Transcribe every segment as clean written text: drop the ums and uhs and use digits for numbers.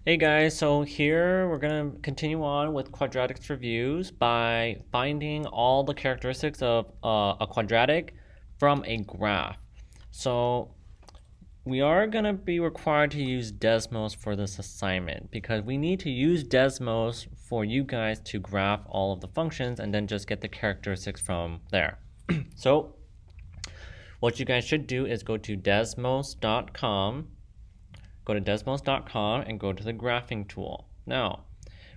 Hey guys, so here we're going to continue on with quadratics reviews by finding all the characteristics of a quadratic from a graph. So we are going to be required to use Desmos for this assignment because we need to use Desmos for you guys to graph all of the functions and then just get the characteristics from there. So what you guys should do is go to desmos.com and go to the graphing tool. Now,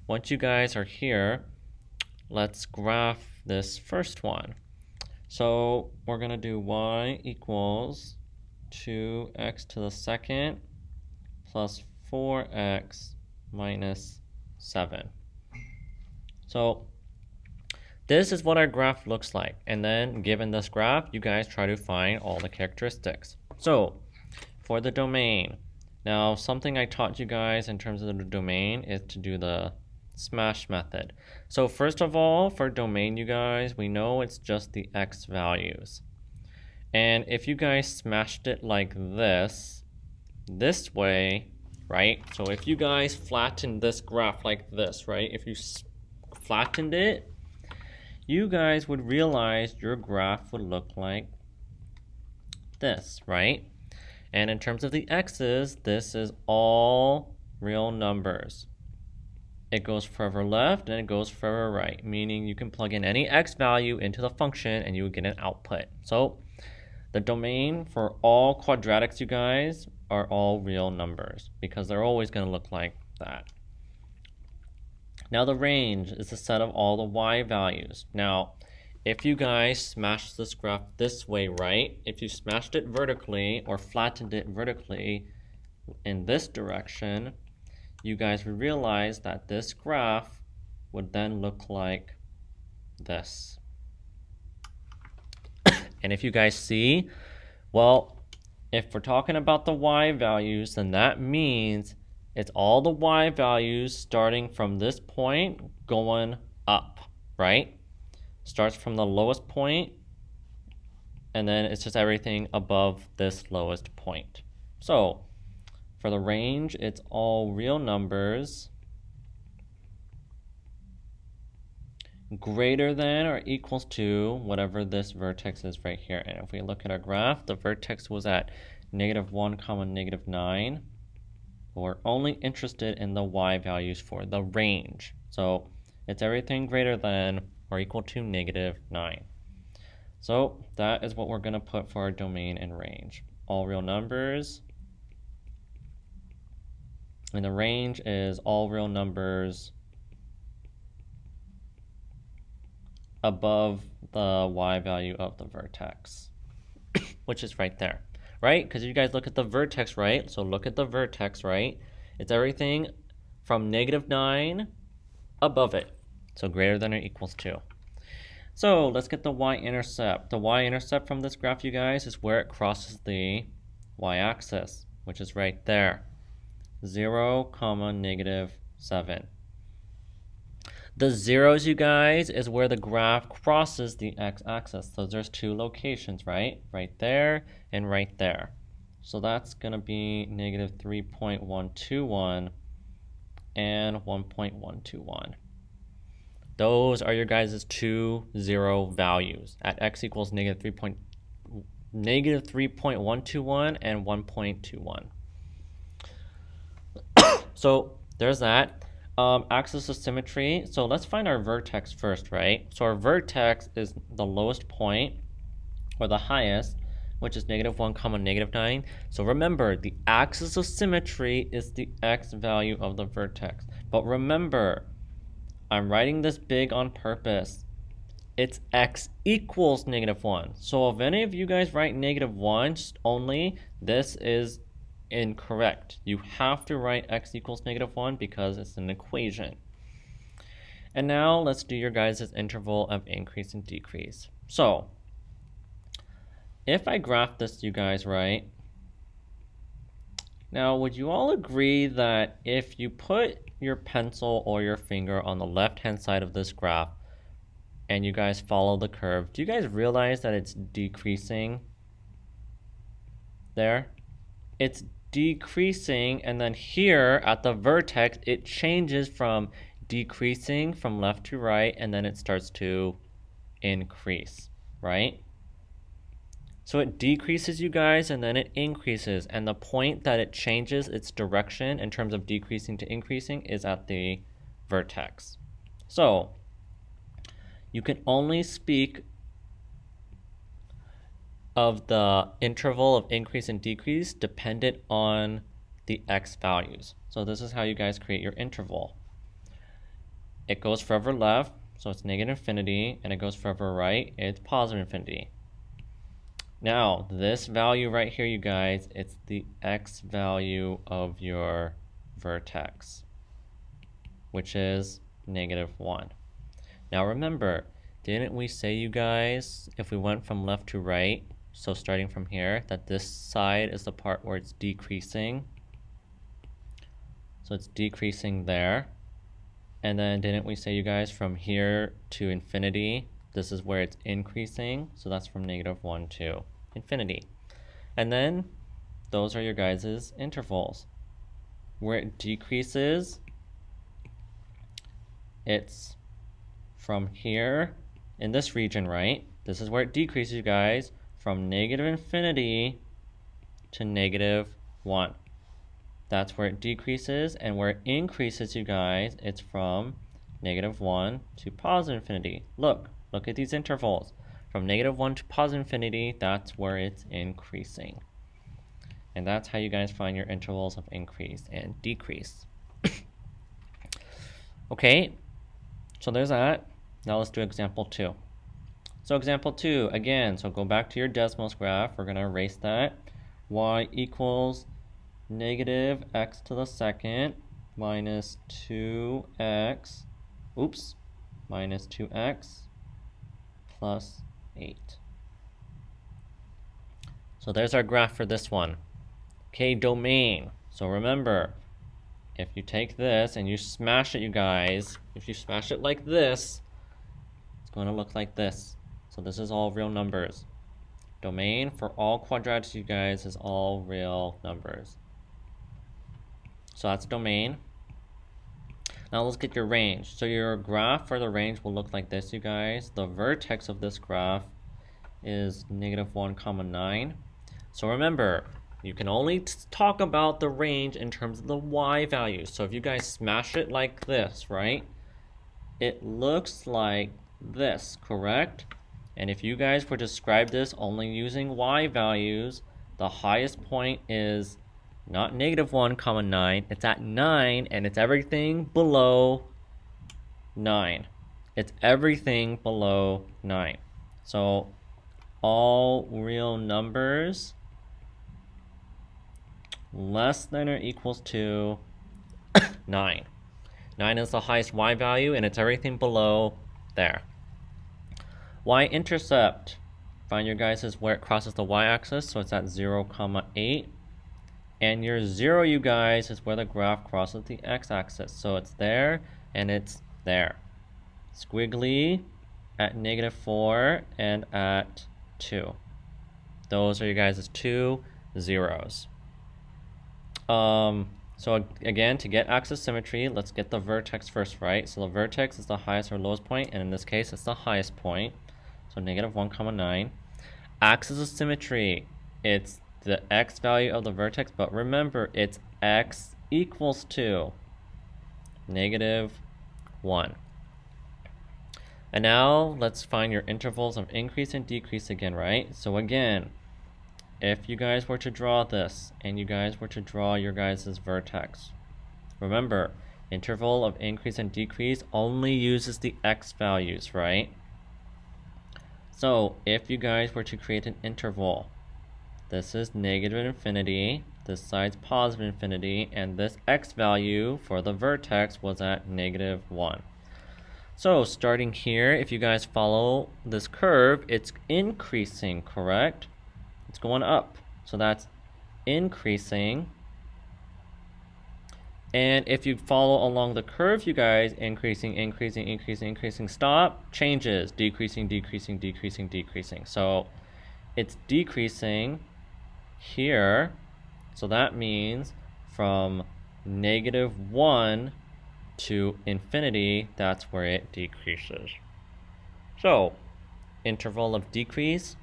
once you guys are here, let's graph this first one. So we're going to do y equals 2x to the second plus 4x minus 7. So this is what our graph looks like. And then given this graph, you guys try to find all the characteristics. So for the domain, now something I taught you guys in terms of the domain is to do the smash method. So first of all, for domain, you guys, we know it's just the x values. And if you guys smashed it like this way, right? So if you guys flattened this graph like this, right? If you flattened it, you guys would realize your graph would look like this, right? And in terms of the x's, this is all real numbers. It goes forever left and it goes forever right, meaning you can plug in any x value into the function and you would get an output. So the domain for all quadratics, you guys, are all real numbers because they're always going to look like that. Now the range is the set of all the y values. Now, if you guys smash this graph this way, right? If you smashed it vertically or flattened it vertically in this direction, you guys would realize that this graph would then look like this. And if you guys see, well, if we're talking about the y values, then that means it's all the y values starting from this point going up, right? Starts from the lowest point, and then it's just everything above this lowest point. So for the range, it's all real numbers greater than or equals to whatever this vertex is right here. And if we look at our graph, the vertex was at -1, -9. But we're only interested in the y values for the range. So it's everything greater than or equal to -9. So that is what we're going to put for our domain and range. All real numbers. And the range is all real numbers above the y value of the vertex, which is right there, right? Because you guys look at the vertex, right? So look at the vertex, right? It's everything from -9 above it. So greater than or equals to. So let's get the y-intercept. The y-intercept from this graph, you guys, is where it crosses the y-axis, which is right there. 0, -7. The zeros, you guys, is where the graph crosses the x-axis. So there's two locations, right? Right there and right there. So that's going to be -3.121 and 1.121. Those are your guys' two zero values at x equals -3.121 and 1.21. So there's that. Axis of symmetry. So let's find our vertex first, right? So our vertex is the lowest point or the highest, which is -1, -9. So remember, the axis of symmetry is the x value of the vertex. But remember, I'm writing this big on purpose. It's x equals -1. So if any of you guys write -1 only, this is incorrect. You have to write x equals -1 because it's an equation. And now let's do your guys' interval of increase and decrease. So if I graph this, you guys, right? Now, would you all agree that if you put your pencil or your finger on the left-hand side of this graph and you guys follow the curve, do you guys realize that it's decreasing there? It's decreasing, and then here at the vertex, it changes from decreasing from left to right, and then it starts to increase, right? So it decreases, you guys, and then it increases. And the point that it changes its direction in terms of decreasing to increasing is at the vertex. So you can only speak of the interval of increase and decrease dependent on the x values. So this is how you guys create your interval. It goes forever left, so it's negative infinity, and it goes forever right, it's positive infinity. Now, this value right here, you guys, it's the x value of your vertex, which is -1. Now remember, didn't we say, you guys, if we went from left to right, so starting from here, that this side is the part where it's decreasing? So it's decreasing there. And then didn't we say, you guys, from here to infinity, this is where it's increasing? So that's from -1 to infinity. And then those are your guys' intervals. Where it decreases, it's from here in this region, right? This is where it decreases, you guys, from -infinity to -1. That's where it decreases, and where it increases, you guys, it's from -1 to positive infinity. Look at these intervals. From -1 to positive infinity, that's where it's increasing. And that's how you guys find your intervals of increase and decrease. Okay, so there's that. Now let's do example 2. So example 2, again, so go back to your Desmos graph. We're going to erase that. Y equals -x to the second minus 2x, minus 2x plus 8. So there's our graph for this one. Okay, domain. So remember, if you take this and you smash it, you guys, if you smash it like this, it's going to look like this. So this is all real numbers. Domain for all quadratics, you guys, is all real numbers. So that's domain. Now let's get your range. So your graph for the range will look like this, you guys. The vertex of this graph is -1, 9. So remember, you can only talk about the range in terms of the y values. So if you guys smash it like this, right? It looks like this, correct? And if you guys were to describe this only using y values, the highest point is not -1, 9. It's at 9, and it's everything below 9. It's everything below 9. So all real numbers less than or equals to 9. 9 is the highest y value, and it's everything below there. Y-intercept. Find your guys' where it crosses the y-axis, so it's at 0, 8. And your 0, you guys, is where the graph crosses the x-axis. So it's there, and it's there. Squiggly at -4 and at 2. Those are you guys' 2 zeros. So again, to get axis symmetry, let's get the vertex first, right? So the vertex is the highest or lowest point, and in this case, it's the highest point. So -1, 9. Axis of symmetry, it's the x value of the vertex, but remember, it's x equals to -1. And now let's find your intervals of increase and decrease again, right? So again, if you guys were to draw this and you guys were to draw your guys' vertex, remember, interval of increase and decrease only uses the x values, right? So if you guys were to create an interval, this is -infinity, this side's positive infinity, and this x value for the vertex was at -1. So starting here, if you guys follow this curve, it's increasing, correct? It's going up. So that's increasing. And if you follow along the curve, you guys, increasing, stop, changes, decreasing. So it's decreasing here, So that means from -1 to infinity, that's where it decreases. So, interval of decrease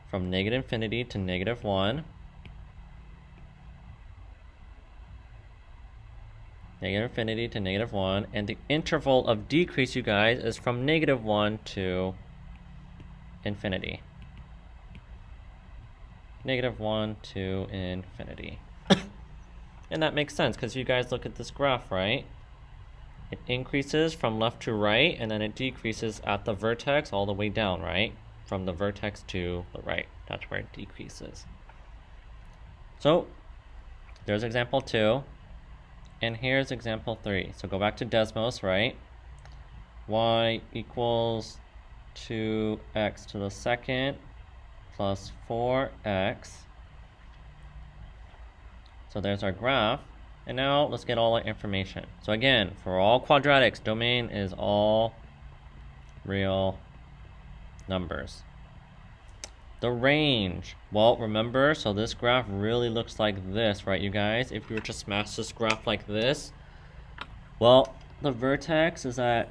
from -infinity to -1. -infinity to -1. And the interval of decrease, you guys, is from -1 to infinity. -1 to infinity. And that makes sense because you guys look at this graph, right? It increases from left to right, and then it decreases at the vertex all the way down, right? From the vertex to the right. That's where it decreases. So, there's example 2. And here's example 3. So go back to Desmos, right? Y equals 2x to the second plus 4x. So there's our graph. And now let's get all the information. So again, for all quadratics, domain is all real numbers. The range, well, remember, so this graph really looks like this, right, you guys? If you were to smash this graph like this, well, the vertex is at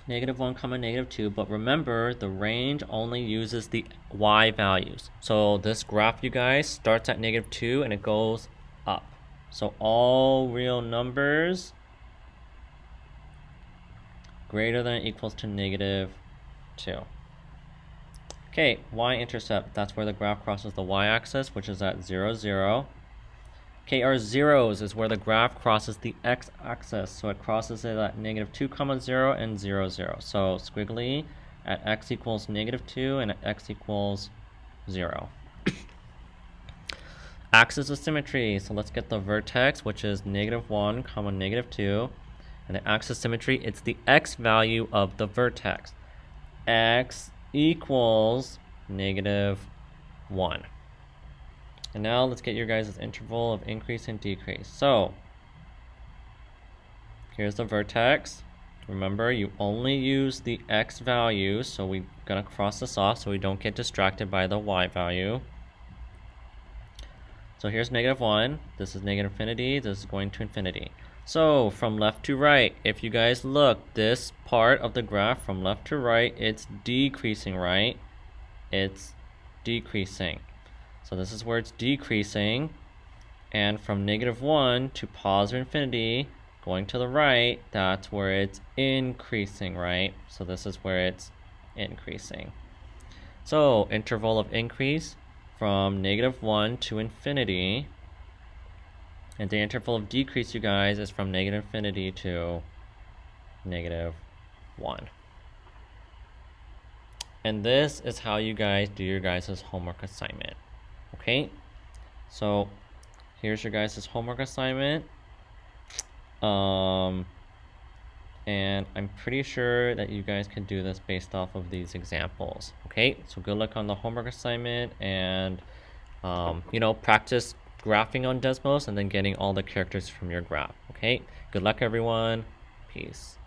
-1, -2, but remember, the range only uses the y values. So this graph, you guys, starts at -2 and it goes up. So all real numbers greater than or equals to -2. Okay, y-intercept, that's where the graph crosses the y-axis, which is at 0, 0. Okay, our zeros is where the graph crosses the x-axis. So it crosses it at -2, 0, and 0, 0. So squiggly at x equals -2 and at x equals 0. Axis of symmetry. So let's get the vertex, which is -1, -2. And the axis of symmetry, it's the x value of the vertex. X equals -1. And now let's get your guys' interval of increase and decrease. So here's the vertex. Remember, you only use the x value, so we're gonna cross this off so we don't get distracted by the y value. So here's -1, this is -infinity, this is going to infinity. So from left to right, if you guys look, this part of the graph from left to right, it's decreasing, right? It's decreasing. So this is where it's decreasing. And from -1 to positive infinity, going to the right, that's where it's increasing, right? So this is where it's increasing. So interval of increase from -1 to infinity. And the interval of decrease, you guys, is from -infinity to -1. And this is how you guys do your guys' homework assignment. Okay? So here's your guys' homework assignment. And I'm pretty sure that you guys can do this based off of these examples. Okay? So good luck on the homework assignment, and practice graphing on Desmos and then getting all the characters from your graph. Okay? Good luck, everyone. Peace.